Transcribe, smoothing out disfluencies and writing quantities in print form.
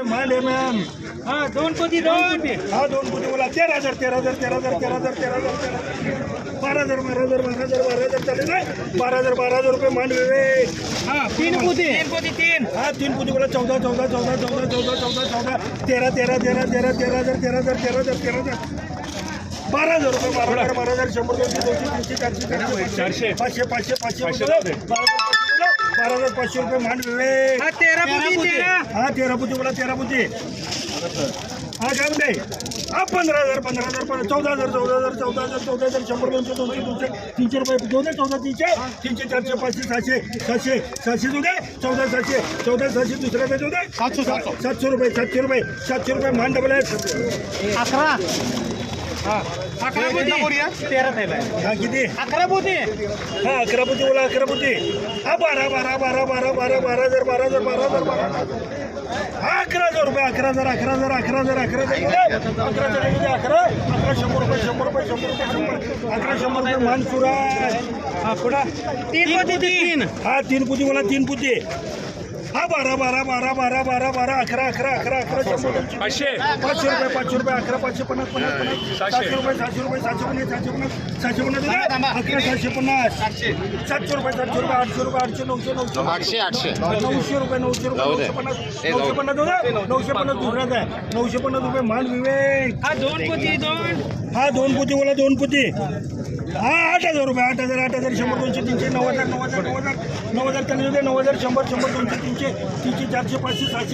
मांड आहे मॅम. हा दोन कोटी दोन हा दोन कोटी बोला 13,000 12,000 चालेल ना. 12,000 रुपये मांड विवेक. हा तीन कोटी तीन हा तीन कोटी बोला 14 13 12,000 रुपये 12,000 100 200 300 400 500 12,500 रुपये मांड विवेक. हा 13 कोटी हा 13 पुती बोला 13 पुती. हा काय म्हणते हा 15,000 14,000 100 200 300 रुपये 14 300 400 500 700 जुदे 14 दुसऱ्या पे जुदे 700 रुपये मान डबल आहे. 11 कोटी 13 थैला हा किती 11 कोटी हा 11 पुती बोला 11 पुती. हा 12,000 हा 11,000 रुपये 11,000 100 रुपये 100 मान सुरा. हा पुढा 3 कोटी 3 हा 3 पुती बोला 3 पुती. हा 12 11 500 रुपये 11 550 700 रुपये 750 750 700 रुपये 800 रुपये 900 रुपये 950 रुपये मान विवेक. हा 2 कोटी 2 हा 2 पुती बोला 2 पुती. हा 8,000 रुपये 8,000 100 200 300 9,000 9,000 9,000 9,000 100 100 200 300 400 500 700